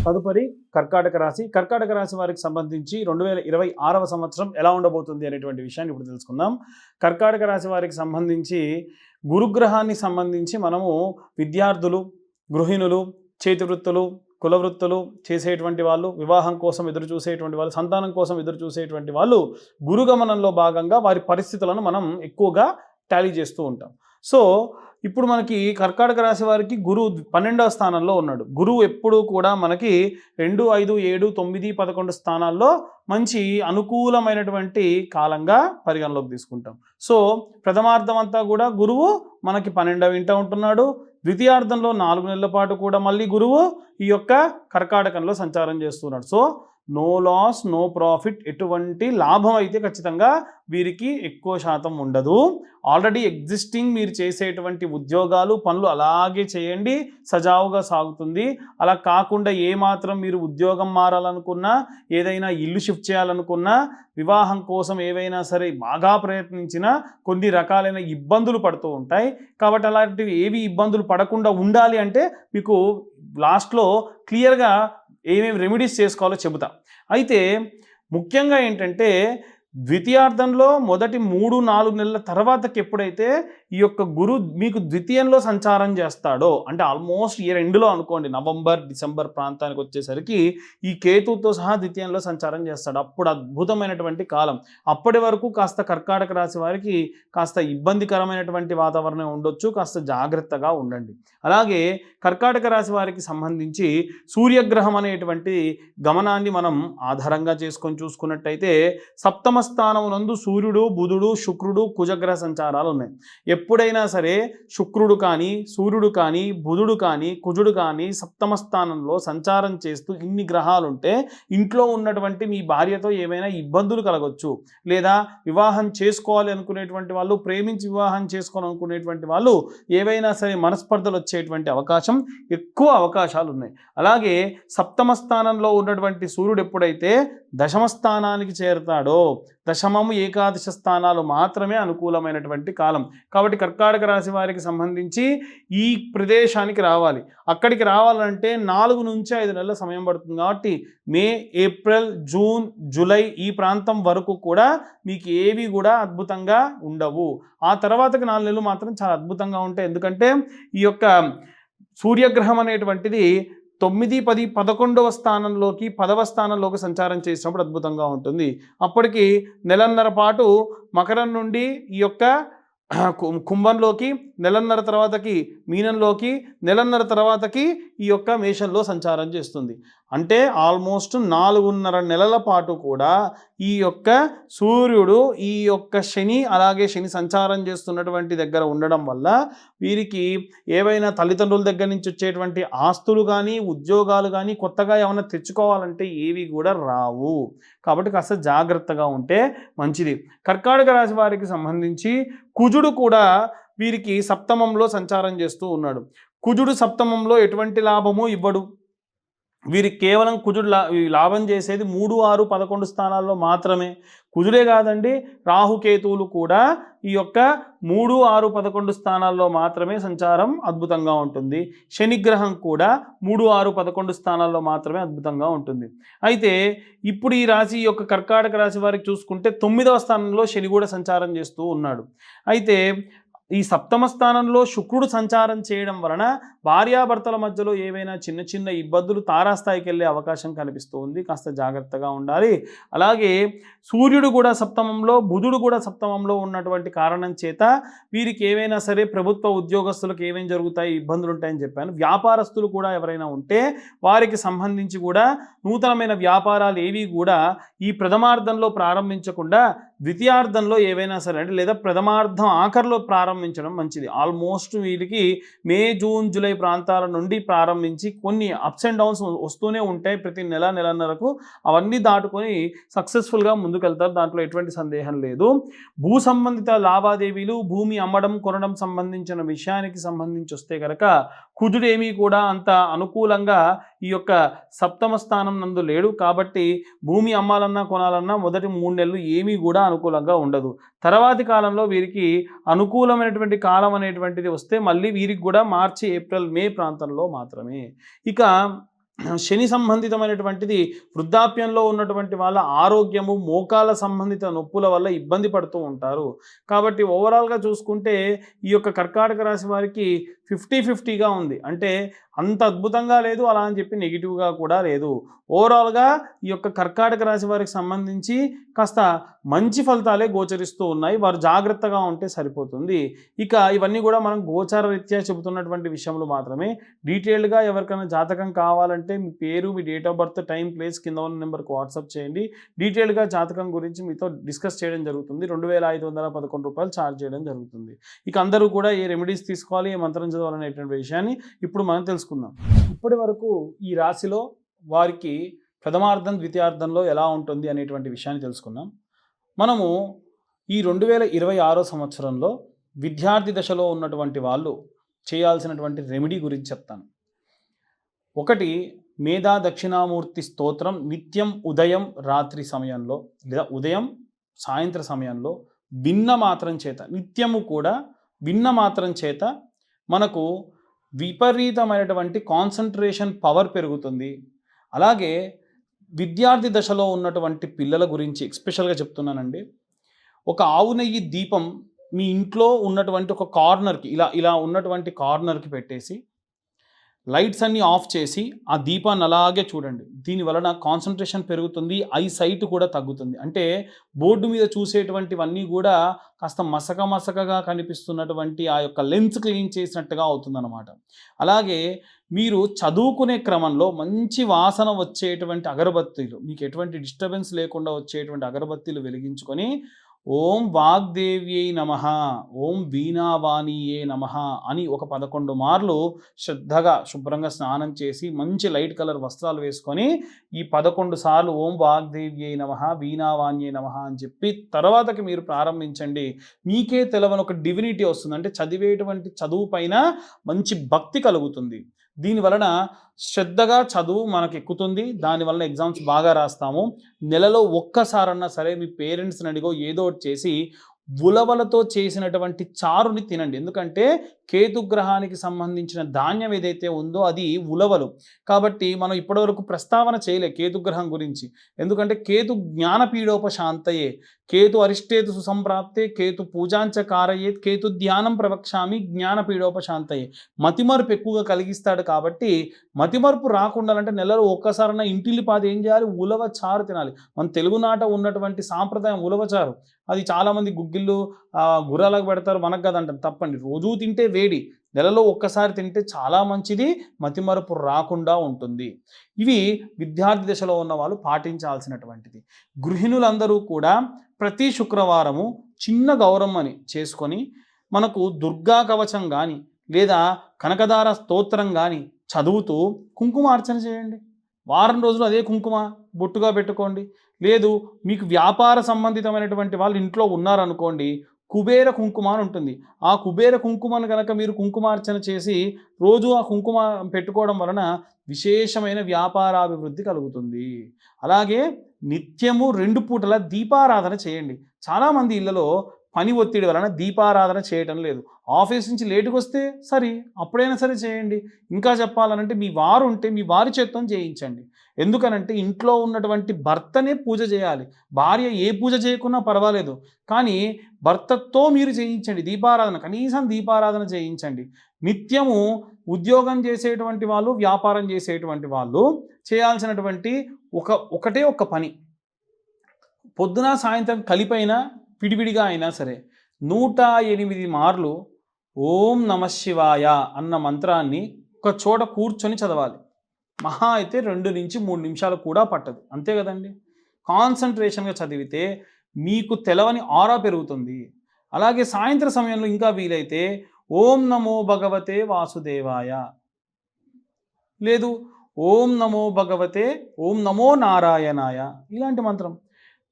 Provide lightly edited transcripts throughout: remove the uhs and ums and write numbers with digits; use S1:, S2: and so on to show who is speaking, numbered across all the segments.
S1: తదుపరి కర్కాటక రాశి. కర్కాటక రాశి వారికి సంబంధించి 2026వ సంవత్సరం ఎలా ఉండబోతుంది అనేటువంటి విషయాన్ని ఇప్పుడు తెలుసుకుందాం. కర్కాటక రాశి వారికి సంబంధించి గురుగ్రహాన్ని సంబంధించి మనము విద్యార్థులు, గృహిణులు, చేతి వృత్తులు, కుల వృత్తులు చేసేటువంటి వాళ్ళు, వివాహం కోసం ఎదురు చూసేటువంటి వాళ్ళు, సంతానం కోసం ఎదురు చూసేటువంటి వాళ్ళు గురుగమనంలో భాగంగా వారి పరిస్థితులను మనం ఎక్కువగా టాలీ చేస్తూ ఉంటాం. సో ఇప్పుడు మనకి కర్కాటక రాశి వారికి గురువు 12వ స్థానంలో ఉన్నాడు. గురువు ఎప్పుడూ కూడా మనకి 2, 5, 7, 9, 11 స్థానాల్లో మంచి అనుకూలమైనటువంటి కాలంగా పరిగణలోకి తీసుకుంటాం. సో ప్రథమార్థం అంతా కూడా గురువు మనకి 12వ ఇంట ఉంటున్నాడు. ద్వితీయార్థంలో 4 నెలల పాటు కూడా మళ్ళీ గురువు ఈ యొక్క కర్కాటకంలో సంచారం చేస్తున్నాడు. So no loss, no profit, ఎటువంటి లాభం అయితే ఖచ్చితంగా వీరికి ఎక్కువ శాతం ఉండదు. ఆల్రెడీ ఎగ్జిస్టింగ్ మీరు చేసేటువంటి ఉద్యోగాలు, పనులు అలాగే చేయండి, సజావుగా సాగుతుంది. అలా కాకుండా ఏమాత్రం మీరు ఉద్యోగం మారాలనుకున్నా, ఏదైనా ఇల్లు షిఫ్ట్ చేయాలనుకున్నా, వివాహం కోసం ఏవైనా సరే బాగా ప్రయత్నించినా కొన్ని రకాలైన ఇబ్బందులు పడుతూ ఉంటాయి. కాబట్టి అలాంటివి ఏవి ఇబ్బందులు పడకుండా ఉండాలి అంటే మీకు లాస్ట్లో క్లియర్గా ఏమేమి రెమెడీస్ చేసుకోవాలో చెబుతా. అయితే ముఖ్యంగా ఏంటంటే ద్వితీయార్థంలో మొదటి 3-4 నెలల తర్వాతకి ఎప్పుడైతే ఈ యొక్క గురు మీకు ద్వితీయంలో సంచారం చేస్తాడో, అంటే ఆల్మోస్ట్ ఇయర్ ఎండ్లో అనుకోండి, నవంబర్, డిసెంబర్ ప్రాంతానికి వచ్చేసరికి ఈ కేతుతో సహా ద్వితీయంలో సంచారం చేస్తాడు. అప్పుడు అద్భుతమైనటువంటి కాలం. అప్పటి వరకు కాస్త కర్కాటక రాశి వారికి కాస్త ఇబ్బందికరమైనటువంటి వాతావరణం ఉండొచ్చు, కాస్త జాగ్రత్తగా ఉండండి. అలాగే కర్కాటక రాశి వారికి సంబంధించి సూర్యగ్రహం అనేటువంటి గమనాన్ని మనం ఆధారంగా చేసుకొని చూసుకున్నట్టయితే సప్తమ స్థానం నందు సూర్యుడు, బుధుడు, శుక్రుడు, కుజగ్రహ సంచారాలు ఉన్నాయి. ఎప్పుడైనా సరే శుక్రుడు కానీ, సూర్యుడు కానీ, బుధుడు కానీ, కుజుడు కానీ సప్తమ స్థానంలో సంచారం చేస్తూ ఇన్ని గ్రహాలు ఉంటే ఇంట్లో ఉన్నటువంటి మీ భార్యతో ఏమైనా ఇబ్బందులు కలగవచ్చు. లేదా వివాహం చేసుకోవాలి అనుకునేటువంటి వాళ్ళు, ప్రేమించి వివాహం చేసుకోవాలనుకునేటువంటి వాళ్ళు ఏవైనా సరే మనస్పర్ధలు వచ్చేటువంటి ఎక్కువ అవకాశాలు ఉన్నాయి. అలాగే సప్తమ స్థానంలో ఉన్నటువంటి సూర్యుడు ఎప్పుడైతే దశమ స్థానానికి చేరుతాడో, దశమము, ఏకాదశ స్థానాలు మాత్రమే అనుకూలమైనటువంటి కాలం. కాబట్టి కర్కాటక రాశి వారికి సంబంధించి ఈ ప్రదేశానికి రావాలి. అక్కడికి రావాలంటే 4 నుంచి 5 నెలల సమయం పడుతుంది. కాబట్టి మే, ఏప్రిల్, జూన్, జూలై ఈ ప్రాంతం వరకు కూడా మీకు ఏవి కూడా అద్భుతంగా ఉండవు. ఆ తర్వాతకి 4 నెలలు మాత్రం చాలా అద్భుతంగా ఉంటాయి. ఎందుకంటే ఈ యొక్క సూర్యగ్రహం అనేటువంటిది 9, 10, 11వ స్థానంలోకి, 10వ స్థానంలోకి సంచారం చేసినప్పుడు అద్భుతంగా ఉంటుంది. అప్పటికి నెలన్నర పాటు మకరం నుండి ఈ యొక్క కుంభంలోకి, నెలన్నర తర్వాతకి మీనంలోకి, నెలన్నర తర్వాతకి ఈ యొక్క మేషంలో సంచారం చేస్తుంది. అంటే ఆల్మోస్ట్ 4.5 నెలల పాటు కూడా ఈ యొక్క సూర్యుడు, ఈ యొక్క శని, అలాగే శని సంచారం చేస్తున్నటువంటి దగ్గర ఉండడం వల్ల వీరికి ఏవైనా తల్లిదండ్రుల దగ్గర నుంచి వచ్చేటువంటి ఆస్తులు కానీ, ఉద్యోగాలు కానీ, కొత్తగా ఏమైనా తెచ్చుకోవాలంటే ఏవి కూడా రావు. కాబట్టి కాస్త జాగ్రత్తగా ఉంటే మంచిది. కర్కాటక రాశి వారికి సంబంధించి కుజుడు కూడా వీరికి సప్తమంలో సంచారం చేస్తూ ఉన్నాడు. కుజుడు సప్తమంలో ఎటువంటి లాభము ఇవ్వడు. వీరికి కేవలం కుజుడు లాభం చేసేది 3, 6, 11 స్థానాల్లో మాత్రమే. కుజుడే కాదండి, రాహుకేతువులు కూడా ఈ యొక్క 3, 6, 11 స్థానాల్లో మాత్రమే సంచారం అద్భుతంగా ఉంటుంది. శనిగ్రహం కూడా 3, 6, 11 స్థానాల్లో మాత్రమే అద్భుతంగా ఉంటుంది. అయితే ఇప్పుడు ఈ రాశి యొక్క కర్కాటక రాశి వారికి చూసుకుంటే 9వ స్థానంలో శని కూడా సంచారం చేస్తూ ఉన్నాడు. అయితే ఈ సప్తమ స్థానంలో శుక్రుడు సంచారం చేయడం వలన భార్యాభర్తల మధ్యలో ఏవైనా చిన్న చిన్న ఇబ్బందులు తారాస్థాయికి వెళ్ళే అవకాశం కనిపిస్తూ ఉంది. కాస్త జాగ్రత్తగా ఉండాలి. అలాగే సూర్యుడు కూడా సప్తమంలో, బుధుడు కూడా సప్తమంలో ఉన్నటువంటి కారణం చేత వీరికి ఏవైనా సరే ప్రభుత్వ ఉద్యోగస్తులకు ఏమేమి జరుగుతాయి, ఇబ్బందులు ఉంటాయని చెప్పాను. వ్యాపారస్తులు కూడా ఎవరైనా ఉంటే వారికి సంబంధించి కూడా నూతనమైన వ్యాపారాలు ఏవి కూడా ఈ ప్రథమార్థంలో ప్రారంభించకుండా ద్వితీయార్థంలో ఏవైనా సరే, అంటే లేదా ప్రథమార్థం ఆఖరిలో ప్రారంభించడం మంచిది. ఆల్మోస్ట్ వీరికి మే, జూన్, జూలై ప్రాంతాల నుండి ప్రారంభించి కొన్ని అప్స్ అండ్ డౌన్స్ వస్తూనే ఉంటాయి ప్రతి నెల, నెలన్నరకు. అవన్నీ దాటుకొని సక్సెస్ఫుల్గా ముందుకెళ్తారు. దాంట్లో ఎటువంటి సందేహం లేదు. భూ సంబంధిత లావాదేవీలు, భూమి అమ్మడం, కొనడం సంబంధించిన విషయానికి సంబంధించి వస్తే కనుక కుజుడేమీ కూడా అంత అనుకూలంగా ఈ యొక్క సప్తమ స్థానం నందు లేడు. కాబట్టి భూమి అమ్మాలన్నా కొనాలన్నా మొదటి 3 నెలలు ఏమీ కూడా అనుకూలంగా ఉండదు. తర్వాతి కాలంలో వీరికి అనుకూలమైనటువంటి కాలం అనేటువంటిది వస్తే మళ్ళీ వీరికి కూడా మార్చి, ఏప్రిల్, మే ప్రాంతంలో మాత్రమే. ఇక శని సంబంధితమైనటువంటిది వృద్ధాప్యంలో ఉన్నటువంటి వాళ్ళ ఆరోగ్యము మోకాల సంబంధిత నొప్పుల వల్ల ఇబ్బంది పడుతూ ఉంటారు. కాబట్టి ఓవరాల్గా చూసుకుంటే ఈ యొక్క కర్కాటక రాశి వారికి 50-50గా ఉంది. అంటే అంత అద్భుతంగా లేదు, అలా అని చెప్పి నెగిటివ్గా కూడా లేదు. ఓవరాల్గా ఈ యొక్క కర్కాటక రాశి వారికి సంబంధించి కాస్త మంచి ఫలితాలే గోచరిస్తూ ఉన్నాయి. వారు జాగ్రత్తగా ఉంటే సరిపోతుంది. ఇక ఇవన్నీ కూడా మనం గోచార రీత్యా చెబుతున్నటువంటి విషయంలో మాత్రమే. డీటెయిల్డ్గా ఎవరికైనా జాతకం కావాలంటే మీ పేరు, మీ date of birth, time, place కింద ఉన్న నెంబర్కి వాట్సాప్ చేయండి. డీటెయిల్డ్గా జాతకం గురించి మీతో డిస్కస్ చేయడం జరుగుతుంది. 2511 రూపాయలు ఛార్జ్ చేయడం జరుగుతుంది. ఇక అందరూ కూడా ఏ రెమెడీస్ తీసుకోవాలి, ఏ మంత్రం చదవాలనేటువంటి విషయాన్ని ఇప్పుడు మనం తెలుసుకుందాం. ఇప్పటి వరకు ఈ రాశిలో వారికి ప్రథమార్థం, ద్వితీయార్థంలో ఎలా ఉంటుంది అనేటువంటి విషయాన్ని తెలుసుకున్నాం. మనము ఈ 2026 సంవత్సరంలో విద్యార్థి దశలో ఉన్నటువంటి వాళ్ళు చేయాల్సినటువంటి రెమెడీ గురించి చెప్తాను. ఒకటి, మేధా దక్షిణామూర్తి స్తోత్రం నిత్యం ఉదయం రాత్రి సమయంలో లేదా ఉదయం సాయంత్ర సమయంలో విన్న మాత్రం చేత, నిత్యము కూడా విన్న మాత్రం చేత మనకు విపరీతమైనటువంటి కాన్సంట్రేషన్ పవర్ పెరుగుతుంది. అలాగే విద్యార్థి దశలో ఉన్నటువంటి పిల్లల గురించి ఎస్పెషల్గా చెప్తున్నానండి. ఒక ఆవు నెయ్యి దీపం మీ ఇంట్లో ఉన్నటువంటి ఒక కార్నర్కి ఇలా ఉన్నటువంటి కార్నర్కి పెట్టేసి లైట్స్ అన్నీ ఆఫ్ చేసి ఆ దీపాన్ని అలాగే చూడండి. దీనివలన కాన్సంట్రేషన్ పెరుగుతుంది, ఐ సైట్ కూడా తగ్గుతుంది. అంటే బోర్డు మీద చూసేటువంటివన్నీ కూడా కాస్త మసకగా కనిపిస్తున్నటువంటి ఆ యొక్క లెన్స్ క్లీన్ చేసినట్టుగా అవుతుందన్నమాట. అలాగే మీరు చదువుకునే క్రమంలో మంచి వాసన వచ్చేటువంటి అగరబత్తీలు, మీకు ఎటువంటి డిస్టర్బెన్స్ లేకుండా వచ్చేటువంటి అగరబత్తీలు వెలిగించుకొని ఓం వాగ్దేవ్యై నమః, ఓం వీణావాణియే నమః అని ఒక 11 మార్లు శ్రద్ధగా శుభ్రంగా స్నానం చేసి మంచి లైట్ కలర్ వస్త్రాలు వేసుకొని ఈ 11 సార్లు ఓం వాగ్దేవ్యై నమః, వీణావాణ్యే నమః అని చెప్పి తర్వాతకి మీరు ప్రారంభించండి. మీకే తెలవని ఒక డివినిటీ వస్తుంది. అంటే చదివేటువంటి చదువు పైన మంచి భక్తి కలుగుతుంది. దీనివలన శ్రద్ధగా చదువు మనకు ఎక్కుతుంది. దానివల్ల ఎగ్జామ్స్ బాగా రాస్తాము. నెలలో ఒక్కసారన్నా సరే మీ పేరెంట్స్ని అడిగో ఏదో ఒకటి చేసి ఉలవలతో చేసినటువంటి చారుని తినండి. ఎందుకంటే కేతుగ్రహానికి సంబంధించిన ధాన్యం ఏదైతే ఉందో అది ఉలవలు. కాబట్టి మనం ఇప్పటివరకు ప్రస్తావన చేయలే కేతుగ్రహం గురించి. ఎందుకంటే కేతు జ్ఞానపీడోపశాంతయే, కేతు అరిష్టేతు సుసంప్రాప్తే, కేతు పూజాంచ కారయేత్, కేతు ధ్యానం ప్రవక్ష్యామి జ్ఞానపీడోపశాంతయే. మతిమరుపు ఎక్కువగా కలిగిస్తాడు. కాబట్టి మతిమరుపు రాకుండా అంటే నెలలో ఒక్కసారైనా ఇంటిల్లిపాది ఏం చేయాలి, ఉలవ చారు తినాలి. మన తెలుగునాట ఉన్నటువంటి సాంప్రదాయం ఉలవచారు. అది చాలామంది గుగ్గిళ్ళు గుర్రాలకు పెడతారు, మనకు కదంటారు. తప్పండి. రోజూ తింటే వేడి, నెలలో ఒక్కసారి తింటే చాలా మంచిది, మతిమరుపు రాకుండా ఉంటుంది. ఇవి విద్యార్థి దశలో ఉన్న వాళ్ళు పాటించాల్సినటువంటిది. గృహిణులందరూ కూడా ప్రతి శుక్రవారము చిన్న గౌరమ్మని చేసుకొని మనకు దుర్గా కవచం కానీ లేదా కనకదార స్తోత్రం కానీ చదువుతూ కుంకుమార్చన చేయండి. వారం రోజులు అదే కుంకుమ బొట్టుగా పెట్టుకోండి. లేదు మీకు వ్యాపార సంబంధితమైనటువంటి వాళ్ళు ఇంట్లో ఉన్నారనుకోండి, కుబేర కుంకుమ అని ఉంటుంది. ఆ కుబేర కుంకుమను కనుక మీరు కుంకుమార్చన చేసి రోజు ఆ కుంకుమ పెట్టుకోవడం వలన విశేషమైన వ్యాపారాభివృద్ధి కలుగుతుంది. అలాగే నిత్యము 2 పూటల దీపారాధన చేయండి. చాలామంది ఇళ్లలో పని ఒత్తిడి వలన దీపారాధన చేయటం లేదు. ఆఫీస్ నుంచి లేటుకు వస్తే సరే అప్పుడైనా సరే చేయండి. ఇంకా చెప్పాలనంటే మీ వారు ఉంటే మీ వారి చేత్తో చేయించండి. ఎందుకనంటే ఇంట్లో ఉన్నటువంటి భర్తనే పూజ చేయాలి. భార్య ఏ పూజ చేయకున్నా పర్వాలేదు, కానీ భర్తతో మీరు చేయించండి దీపారాధన. కనీసం దీపారాధన చేయించండి. నిత్యము ఉద్యోగం చేసేటువంటి వాళ్ళు, వ్యాపారం చేసేటువంటి వాళ్ళు చేయాల్సినటువంటి ఒకటే ఒక పని, పొద్దున సాయంత్రం కలిపైనా విడివిడిగా అయినా సరే 108 మార్లు ఓం నమఃశివాయ అన్న మంత్రాన్ని ఒక చోట కూర్చొని చదవాలి. మహా అయితే 2 నుంచి 3 నిమిషాలు కూడా పట్టదు. అంతే కదండి. కాన్సన్ట్రేషన్గా చదివితే మీకు తెలవని ఆరా పెరుగుతుంది. అలాగే సాయంత్ర సమయంలో ఇంకా వీలైతే ఓం నమో భగవతే వాసుదేవాయ, లేదు ఓం నమో నారాయణాయ, ఇలాంటి మంత్రం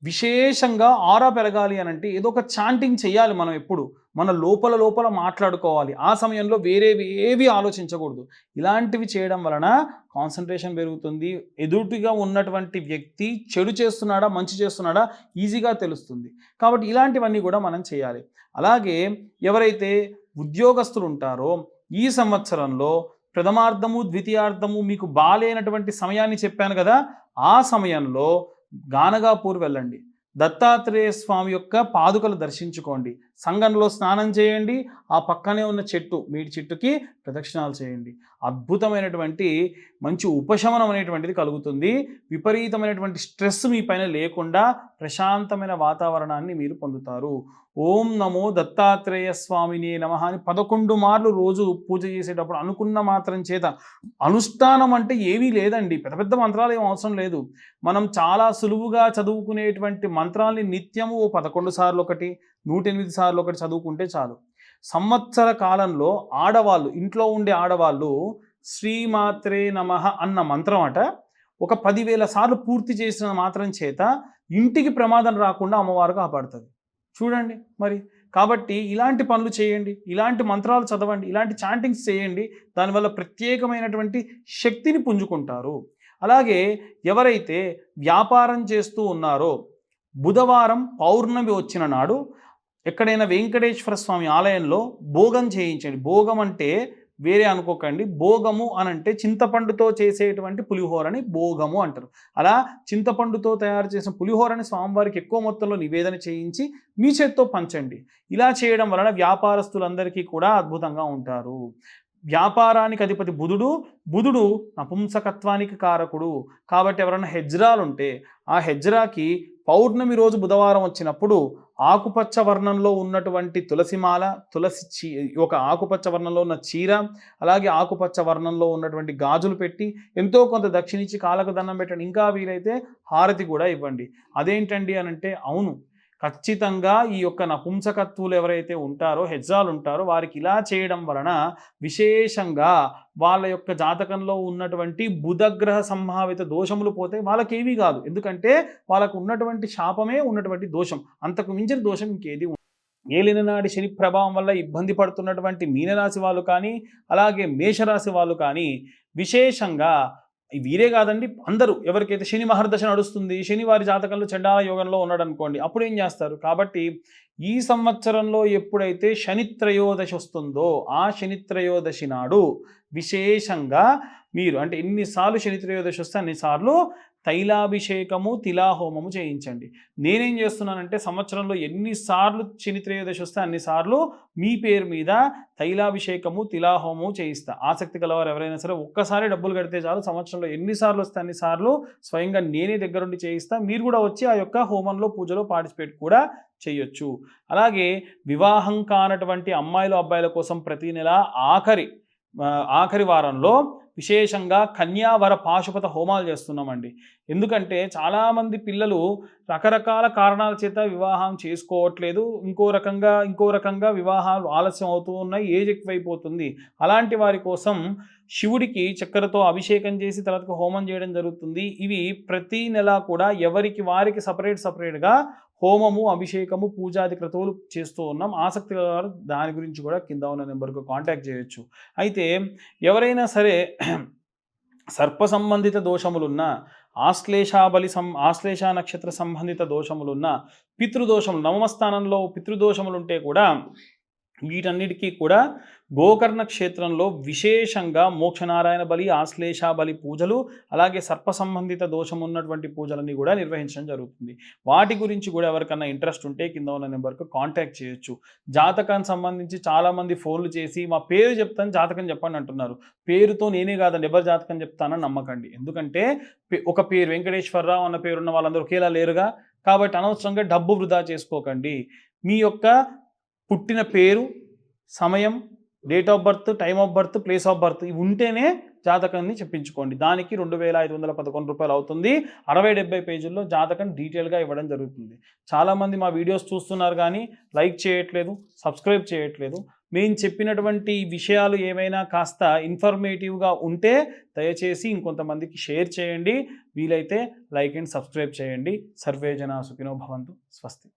S1: విశేషంగా ఆరా పెరగాలి అనంటే ఏదో ఒక చాంటింగ్ చేయాలి. మనం ఎప్పుడు మన లోపల మాట్లాడుకోవాలి. ఆ సమయంలో వేరేవి ఏవి ఆలోచించకూడదు. ఇలాంటివి చేయడం వలన కాన్సన్ట్రేషన్ పెరుగుతుంది. ఎదుటిగా ఉన్నటువంటి వ్యక్తి చెడు చేస్తున్నాడా మంచి చేస్తున్నాడా ఈజీగా తెలుస్తుంది. కాబట్టి ఇలాంటివన్నీ కూడా మనం చేయాలి. అలాగే ఎవరైతే ఉద్యోగస్తులు ఉంటారో ఈ సంవత్సరంలో ప్రథమార్థము ద్వితీయార్థము మీకు బాలేనటువంటి సమయాన్ని చెప్పాను కదా, ఆ సమయంలో గానగాపూర్ వెళ్ళండి, దత్తాత్రేయ స్వామి యొక్క పాదుకలు దర్శించుకోండి, సంగంలో స్నానం చేయండి, ఆ పక్కనే ఉన్న చెట్టు మీడి చెట్టుకి ప్రదక్షిణాలు చేయండి. అద్భుతమైనటువంటి మంచి ఉపశమనం అనేటువంటిది కలుగుతుంది. విపరీతమైనటువంటి స్ట్రెస్ మీ పైన లేకుండా ప్రశాంతమైన వాతావరణాన్ని మీరు పొందుతారు. ఓం నమో దత్తాత్రేయ స్వామినే నమః అని 11 మార్లు రోజు పూజ చేసేటప్పుడు అనుకున్న మాత్రం చేత, అనుష్ఠానం అంటే ఏమీ లేదండి, పెద్ద పెద్ద మంత్రాలు ఏం అవసరం లేదు. మనం చాలా సులువుగా చదువుకునేటువంటి మంత్రాల్ని నిత్యము 11 సార్లు ఒకటి, 108 సార్లు ఒకటి చదువుకుంటే చాలు. సంవత్సర కాలంలో ఆడవాళ్ళు, ఇంట్లో ఉండే ఆడవాళ్ళు శ్రీమాత్రే నమః అన్న మంత్రం అట ఒక 10,000 సార్లు పూర్తి చేసిన మాత్రం చేత ఇంటికి ప్రమాదం రాకుండా అమ్మవారు కాపాడుతుంది. చూడండి మరి. కాబట్టి ఇలాంటి పనులు చేయండి, ఇలాంటి మంత్రాలు చదవండి, ఇలాంటి చాంటింగ్స్ చేయండి. దానివల్ల ప్రత్యేకమైనటువంటి శక్తిని పుంజుకుంటారు. అలాగే ఎవరైతే వ్యాపారం చేస్తూ ఉన్నారో బుధవారం పౌర్ణమి వచ్చిన నాడు ఎక్కడైనా వెంకటేశ్వర స్వామి ఆలయంలో భోగం చేయించండి. భోగం అంటే వేరే అనుకోకండి, భోగము అనంటే చింతపండుతో చేసేటువంటి పులిహోరని భోగము అంటారు. అలా చింతపండుతో తయారు చేసిన పులిహోరని స్వామివారికి ఎక్కువ మొత్తంలో నివేదన చేయించి మీ చేత్తో పంచండి. ఇలా చేయడం వలన వ్యాపారస్తులందరికీ కూడా అద్భుతంగా ఉంటారు. వ్యాపారానికి అధిపతి బుధుడు, బుధుడు నపుంసకత్వానికి కారకుడు. కాబట్టి ఎవరైనా హెజ్రాలు ఉంటే ఆ హెజ్రాకి పౌర్ణమి రోజు బుధవారం వచ్చినప్పుడు ఆకుపచ్చ వర్ణంలో ఉన్నటువంటి తులసిమాల, ఒక ఆకుపచ్చ వర్ణంలో ఉన్న చీర, అలాగే ఆకుపచ్చ వర్ణంలో ఉన్నటువంటి గాజులు పెట్టి ఎంతో కొంత దక్షిణించి కాళ్ళకు దండం పెట్టండి. ఇంకా వీలైతే హారతి కూడా ఇవ్వండి. అదేంటండి అనంటే, అవును ఖచ్చితంగా ఈ యొక్క నపుంసకత్వులు ఎవరైతే ఉంటారో, హెజ్రాలు ఉంటారో, వారికి ఇలా చేయడం వలన విశేషంగా వాళ్ళ యొక్క జాతకంలో ఉన్నటువంటి బుధగ్రహ సంభావిత దోషములు పోతే వాళ్ళకేమీ కాదు. ఎందుకంటే వాళ్ళకు ఉన్నటువంటి శాపమే ఉన్నటువంటి దోషం, అంతకు మించిన దోషం ఇంకేది ఉండదు. ఏలిననాడి శని ప్రభావం వల్ల ఇబ్బంది పడుతున్నటువంటి మీనరాశి వాళ్ళు కానీ, అలాగే మేషరాశి వాళ్ళు కానీ విశేషంగా వీరే కాదండి, అందరూ ఎవరికైతే శని మహర్దశ నడుస్తుంది, శని వారి జాతకంలో చండాల యోగంలో ఉన్నాడు అనుకోండి, అప్పుడు ఏం చేస్తారు? కాబట్టి ఈ సంవత్సరంలో ఎప్పుడైతే శని త్రయోదశి వస్తుందో ఆ శని త్రయోదశి నాడు విశేషంగా మీరు అంటే ఎన్నిసార్లు శని త్రయోదశి వస్తే అన్నిసార్లు తైలాభిషేకము తిలాహోమము చేయించండి. నేనేం చేస్తున్నానంటే సంవత్సరంలో ఎన్నిసార్లు శని త్రయోదశి వస్తే అన్నిసార్లు మీ పేరు మీద తైలాభిషేకము తిలాహోమము చేయిస్తా. ఆసక్తి గలవారు ఎవరైనా సరే ఒక్కసారి డబ్బులు కడితే చాలు, సంవత్సరంలో ఎన్నిసార్లు వస్తే అన్నిసార్లు స్వయంగా నేనే దగ్గరుండి చేయిస్తా. మీరు కూడా వచ్చి ఆ యొక్క హోమంలో పూజలో పార్టిసిపేట్ కూడా చేయొచ్చు. అలాగే వివాహం కానటువంటి అమ్మాయిలు అబ్బాయిల కోసం ప్రతి నెల ఆఖరి వారంలో విశేషంగా కన్యావర పాశుపత హోమాలు చేస్తున్నామండి. ఎందుకంటే చాలామంది పిల్లలు రకరకాల కారణాల చేత వివాహం చేసుకోవట్లేదు, ఇంకో రకంగా వివాహాలు ఆలస్యం అవుతూ ఉన్నాయి, ఏజ్ ఎక్కువైపోతుంది. అలాంటి వారి కోసం శివుడికి చక్కెరతో అభిషేకం చేసి తర్వాత హోమం చేయడం జరుగుతుంది. ఇవి ప్రతి నెల కూడా ఎవరికి వారికి సపరేట్గా హోమము, అభిషేకము, పూజాది క్రతువులు చేస్తూ ఉన్నాం. ఆసక్తి గలవారు దాని గురించి కూడా కింద ఉన్న నెంబర్కు కాంటాక్ట్ చేయొచ్చు. అయితే ఎవరైనా సరే సర్ప సంబంధిత దోషములున్న, ఆశ్లేష నక్షత్ర సంబంధిత దోషములున్న, పితృదోషములు నవమ స్థానంలో పితృదోషములుంటే కూడా వీటన్నిటికీ కూడా గోకర్ణ క్షేత్రంలో విశేషంగా మోక్షనారాయణ బలి, ఆశ్లేష బలి పూజలు, అలాగే సర్ప సంబంధిత దోషం ఉన్నటువంటి పూజలన్నీ కూడా నిర్వహించడం జరుగుతుంది. వాటి గురించి కూడా ఎవరికన్నా ఇంట్రెస్ట్ ఉంటే కింద ఉన్న నెంబర్కు కాంటాక్ట్ చేయొచ్చు. జాతకానికి సంబంధించి చాలామంది ఫోన్లు చేసి మా పేరు చెప్తాను జాతకం చెప్పండి అంటున్నారు. పేరుతో నేనే కాదండి ఎవరి జాతకం చెప్తానని నమ్మకండి. ఎందుకంటే ఒక పేరు వెంకటేశ్వరరావు అన్న పేరున్న వాళ్ళందరూ ఒకేలా లేరుగా. కాబట్టి అనవసరంగా డబ్బు వృధా చేసుకోకండి. మీ యొక్క పుట్టిన పేరు, సమయం, date of birth, time of birth, place of birth ఇవి ఉంటేనే జాతకాన్ని చెప్పించుకోండి. దానికి 2,511 రూపాయలు అవుతుంది. 60-70 పేజీల్లో జాతకం డీటెయిల్గా ఇవ్వడం జరుగుతుంది. చాలామంది మా వీడియోస్ చూస్తున్నారు కానీ లైక్ చేయట్లేదు, సబ్స్క్రైబ్ చేయట్లేదు. మేము చెప్పినటువంటి విషయాలు ఏమైనా కాస్త ఇన్ఫర్మేటివ్గా ఉంటే దయచేసి ఇంకొంతమందికి షేర్ చేయండి. వీలైతే లైక్ అండ్ సబ్స్క్రైబ్ చేయండి. సర్వే జనా సుఖినో భవంతు. స్వస్తి.